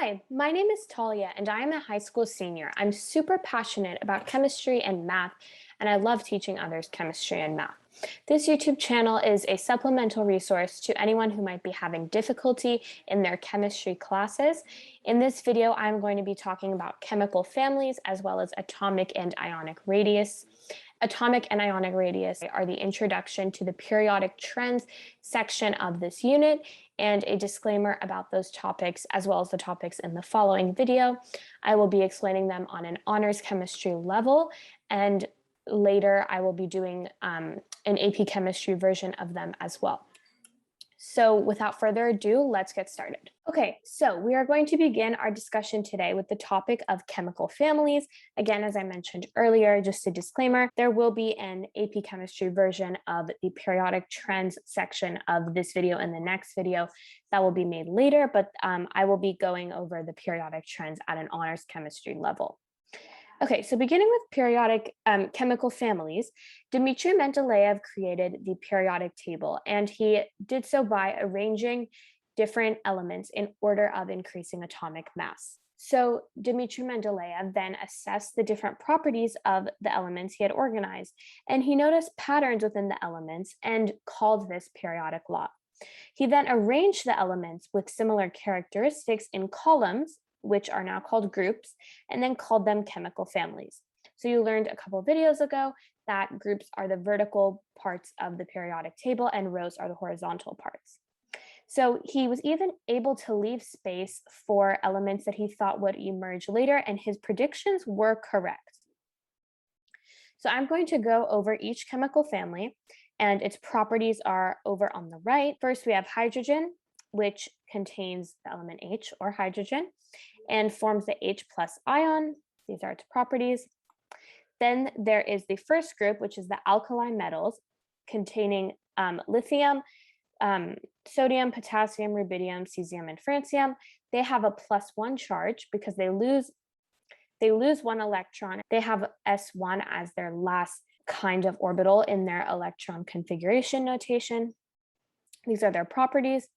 Hi, my name is Talia, and I am a high school senior. I'm super passionate about chemistry and math, and I love teaching others chemistry and math. This YouTube channel is a supplemental resource to anyone who might be having difficulty in their chemistry classes. In this video, I'm going to be talking about chemical families as well as atomic and ionic radius. Atomic and ionic radius are the introduction to the periodic trends section of this unit, and a disclaimer about those topics as well as the topics in the following video. I will be explaining them on an honors chemistry level, and later I will be doing an AP chemistry version of them as well. So without further ado, let's get started. Okay, so we are going to begin our discussion today with the topic of chemical families. Again, as I mentioned earlier, just a disclaimer, there will be an AP chemistry version of the periodic trends section of this video and the next video that will be made later, but I will be going over the periodic trends at an honors chemistry level. Okay, so beginning with periodic chemical families, Dmitry Mendeleev created the periodic table, and he did so by arranging different elements in order of increasing atomic mass. So Dmitry Mendeleev then assessed the different properties of the elements he had organized, and he noticed patterns within the elements and called this periodic law. He then arranged the elements with similar characteristics in columns, which are now called groups, and then called them chemical families. So you learned a couple videos ago that groups are the vertical parts of the periodic table and rows are the horizontal parts. So he was even able to leave space for elements that he thought would emerge later, and his predictions were correct. So I'm going to go over each chemical family, and its properties are over on the right. First, we have hydrogen, which contains the element H, or hydrogen, and forms the H plus ion. These are its properties. Then there is the first group, which is the alkaline metals, containing lithium, sodium, potassium, rubidium, cesium, and francium. They have a +1 charge because they lose one electron. They have S1 as their last kind of orbital in their electron configuration notation. These are their properties.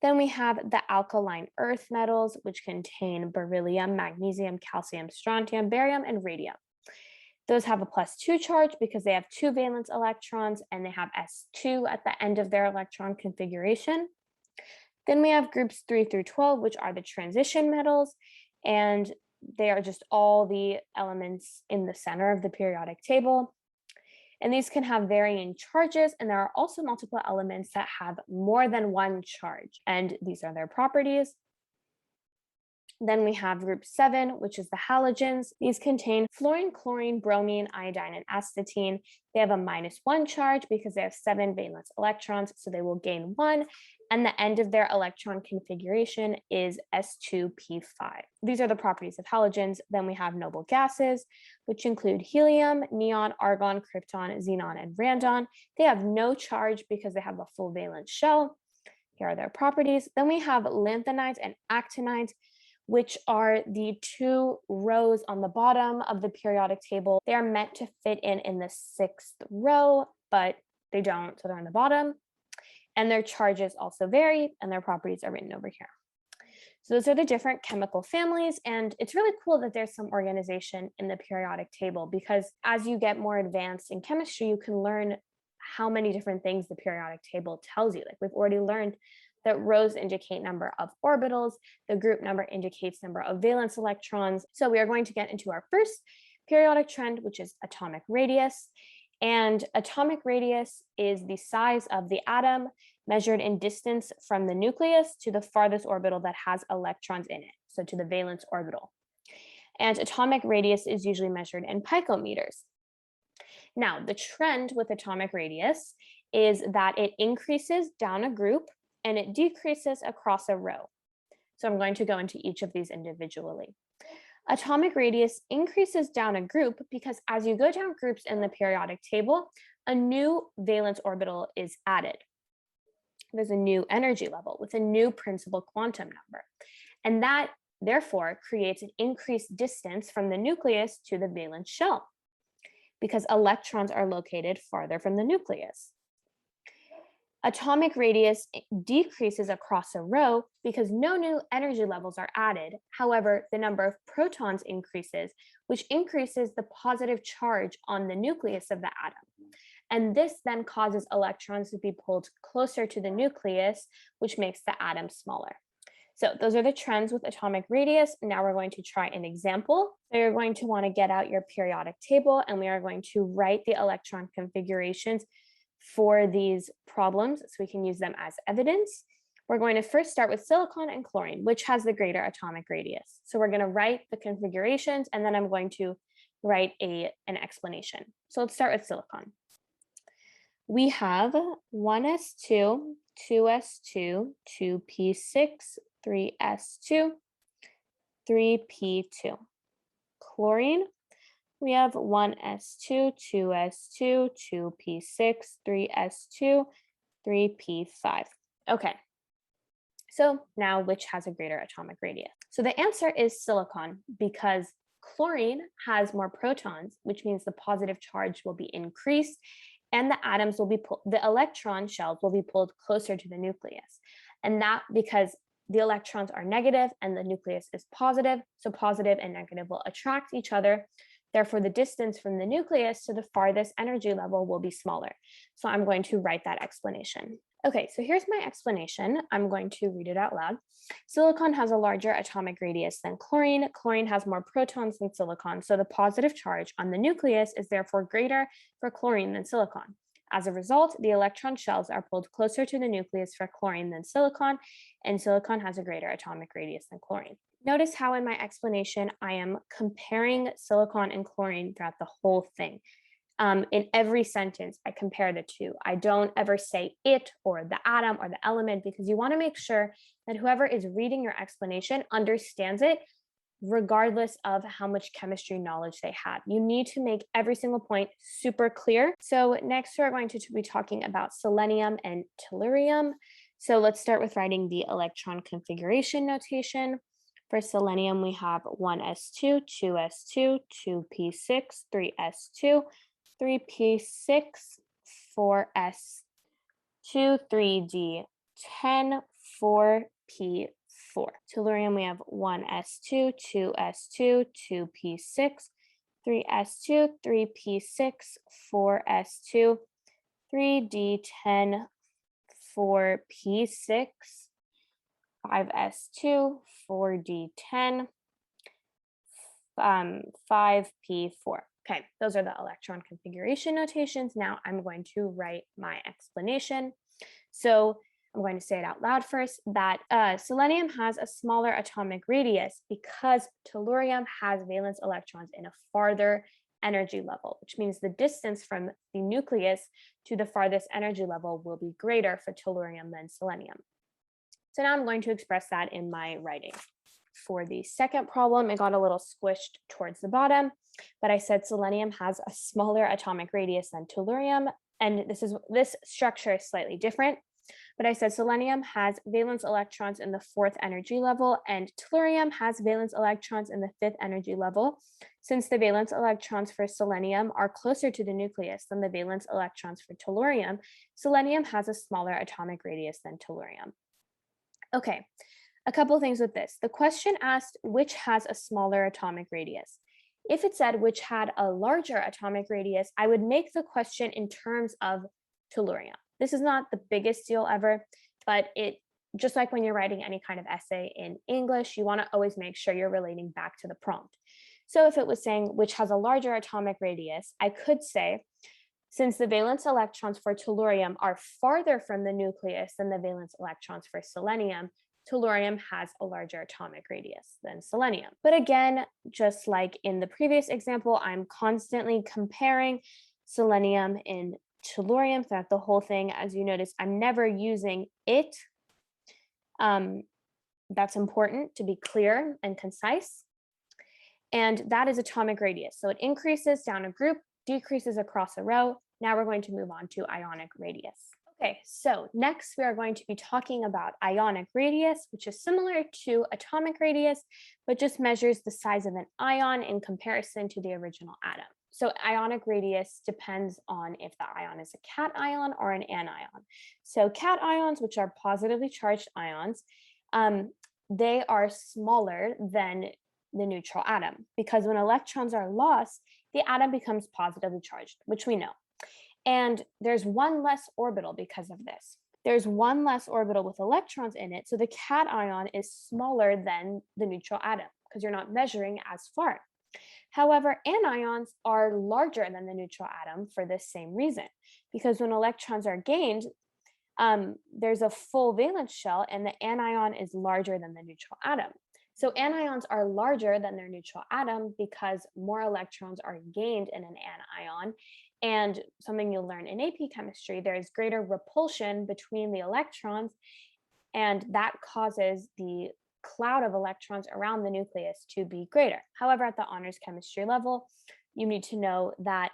Then we have the alkaline earth metals, which contain beryllium, magnesium, calcium, strontium, barium, and radium. Those have a +2 charge because they have 2 valence electrons and they have S2 at the end of their electron configuration. Then we have groups 3 through 12, which are the transition metals, and they are just all the elements in the center of the periodic table. And these can have varying charges, and there are also multiple elements that have more than one charge, and these are their properties. Then we have group 7, which is the halogens. These contain fluorine, chlorine, bromine, iodine, and astatine. They have a -1 charge because they have 7 valence electrons, so they will gain 1. And the end of their electron configuration is S2p5. These are the properties of halogens. Then we have noble gases, which include helium, neon, argon, krypton, xenon, and radon. They have no charge because they have a full valence shell. Here are their properties. Then we have lanthanides and actinides, which are the 2 rows on the bottom of the periodic table. They are meant to fit in the 6th row, but they don't, so they're on the bottom. And their charges also vary, and their properties are written over here. So those are the different chemical families, and it's really cool that there's some organization in the periodic table, because as you get more advanced in chemistry, you can learn how many different things the periodic table tells you. Like we've already learned that rows indicate number of orbitals, the group number indicates number of valence electrons. So we are going to get into our first periodic trend, which is atomic radius. And atomic radius is the size of the atom measured in distance from the nucleus to the farthest orbital that has electrons in it, so to the valence orbital. And atomic radius is usually measured in picometers. Now, the trend with atomic radius is that it increases down a group and it decreases across a row. So I'm going to go into each of these individually. Atomic radius increases down a group because as you go down groups in the periodic table, a new valence orbital is added. There's a new energy level with a new principal quantum number. And that therefore creates an increased distance from the nucleus to the valence shell because electrons are located farther from the nucleus. Atomic radius decreases across a row because no new energy levels are added. However, the number of protons increases, which increases the positive charge on the nucleus of the atom. And this then causes electrons to be pulled closer to the nucleus, which makes the atom smaller. So those are the trends with atomic radius. Now we're going to try an example. So you're going to want to get out your periodic table, and we are going to write the electron configurations for these problems so we can use them as evidence. We're going to first start with silicon and chlorine, which has the greater atomic radius. So we're going to write the configurations, and then I'm going to write an explanation. So let's start with silicon. We have 1s2, 2s2, 2p6, 3s2, 3p2. Chlorine, we have 1s2, 2s2, 2p6, 3s2, 3p5. Okay, so now which has a greater atomic radius? So the answer is silicon, because chlorine has more protons, which means the positive charge will be increased and the atoms will be the electron shells will be pulled closer to the nucleus. And that because the electrons are negative and the nucleus is positive, so positive and negative will attract each other. Therefore, the distance from the nucleus to the farthest energy level will be smaller. So I'm going to write that explanation. Okay, so here's my explanation. I'm going to read it out loud. Silicon has a larger atomic radius than chlorine. Chlorine has more protons than silicon, so the positive charge on the nucleus is therefore greater for chlorine than silicon. As a result, the electron shells are pulled closer to the nucleus for chlorine than silicon, and silicon has a greater atomic radius than chlorine. Notice how in my explanation, I am comparing silicon and chlorine throughout the whole thing. In every sentence, I compare the two. I don't ever say it or the atom or the element, because you want to make sure that whoever is reading your explanation understands it regardless of how much chemistry knowledge they have. You need to make every single point super clear. So next we're going to be talking about selenium and tellurium. So let's start with writing the electron configuration notation. For selenium, we have 1s2, 2s2, 2p6, 3s2, 3p6, 4s2, 3d10, 4p4. Tellurium, we have 1s2, 2s2, 2p6, 3s2, 3p6, 4s2, 3d10, 4p6, 5s2, 4d10, 5p4. Okay, those are the electron configuration notations. Now I'm going to write my explanation. So I'm going to say it out loud first, that selenium has a smaller atomic radius because tellurium has valence electrons in a farther energy level, which means the distance from the nucleus to the farthest energy level will be greater for tellurium than selenium. So now I'm going to express that in my writing. For the second problem, it got a little squished towards the bottom, but I said selenium has a smaller atomic radius than tellurium, and this structure is slightly different. But I said selenium has valence electrons in the 4th energy level, and tellurium has valence electrons in the 5th energy level. Since the valence electrons for selenium are closer to the nucleus than the valence electrons for tellurium, selenium has a smaller atomic radius than tellurium. Okay, a couple things with this. The question asked which has a smaller atomic radius. If it said which had a larger atomic radius, I would make the question in terms of tellurium. This is not the biggest deal ever, but it just like when you're writing any kind of essay in English, you want to always make sure you're relating back to the prompt. So if it was saying which has a larger atomic radius, I could say, since the valence electrons for tellurium are farther from the nucleus than the valence electrons for selenium, tellurium has a larger atomic radius than selenium. But again, just like in the previous example, I'm constantly comparing selenium and tellurium throughout the whole thing. As you notice, I'm never using it. That's important to be clear and concise. And that is atomic radius. So it increases down a group, decreases across a row. Now we're going to move on to ionic radius. Okay, so next we are going to be talking about ionic radius, which is similar to atomic radius, but just measures the size of an ion in comparison to the original atom. So ionic radius depends on if the ion is a cation or an anion. So cations, which are positively charged ions, they are smaller than the neutral atom because when electrons are lost, the atom becomes positively charged, which we know. And there's one less orbital because of this. There's one less orbital with electrons in it, so the cation is smaller than the neutral atom because you're not measuring as far. However, anions are larger than the neutral atom for this same reason, because when electrons are gained, there's a full valence shell and the anion is larger than the neutral atom. So anions are larger than their neutral atom because more electrons are gained in an anion. And something you'll learn in AP chemistry, there is greater repulsion between the electrons, and that causes the cloud of electrons around the nucleus to be greater. However, at the honors chemistry level, you need to know that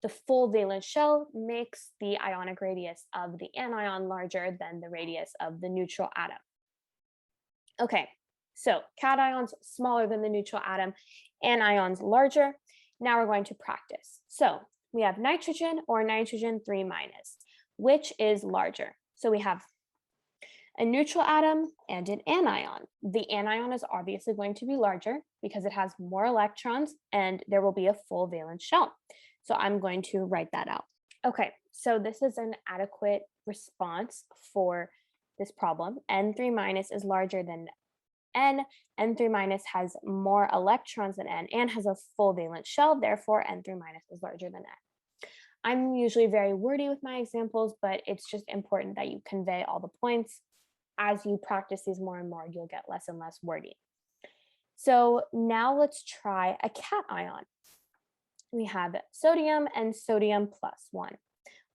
the full valence shell makes the ionic radius of the anion larger than the radius of the neutral atom. Okay, so cations smaller than the neutral atom, anions larger. Now we're going to practice. So we have nitrogen or nitrogen 3 minus. Which is larger? So we have a neutral atom and an anion. The anion is obviously going to be larger because it has more electrons and there will be a full valence shell. So I'm going to write that out. Okay, so this is an adequate response for this problem. N3 minus is larger than N. N3 minus has more electrons than N and has a full valence shell. Therefore, N3 minus is larger than N. I'm usually very wordy with my examples, but it's just important that you convey all the points. As you practice these more and more, you'll get less and less wordy. So now let's try a cation. We have sodium and sodium plus 1.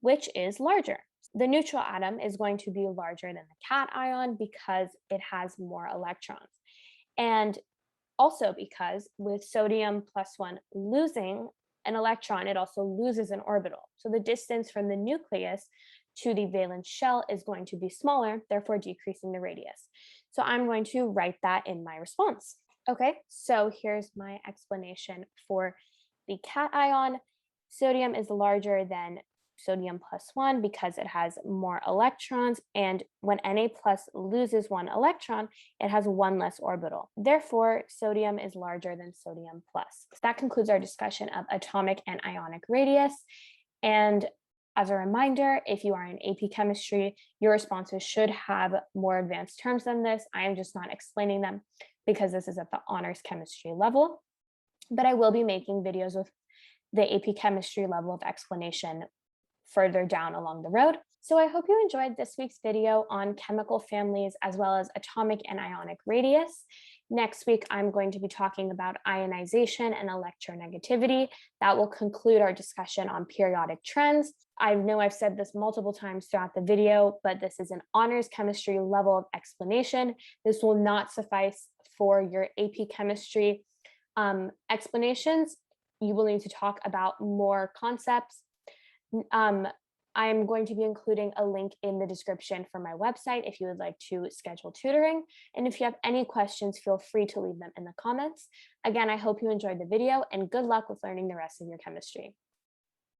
Which is larger? The neutral atom is going to be larger than the cation because it has more electrons. And also because with sodium plus 1 losing an electron, it also loses an orbital. So the distance from the nucleus to the valence shell is going to be smaller, therefore decreasing the radius. So I'm going to write that in my response. Okay, so here's my explanation for the cation. Sodium is larger than sodium plus 1 because it has more electrons, and when Na plus loses 1 electron, it has 1 less orbital. Therefore, sodium is larger than sodium plus. So that concludes our discussion of atomic and ionic radius. And as a reminder, if you are in AP chemistry, your responses should have more advanced terms than this. I am just not explaining them because this is at the honors chemistry level. But I will be making videos with the AP chemistry level of explanation further down along the road. So I hope you enjoyed this week's video on chemical families as well as atomic and ionic radius. Next week, I'm going to be talking about ionization and electronegativity. That will conclude our discussion on periodic trends. I know I've said this multiple times throughout the video, but this is an honors chemistry level of explanation. This will not suffice for your AP chemistry explanations. You will need to talk about more concepts. I'm going to be including a link in the description for my website if you would like to schedule tutoring. And if you have any questions, feel free to leave them in the comments. Again, I hope you enjoyed the video and good luck with learning the rest of your chemistry.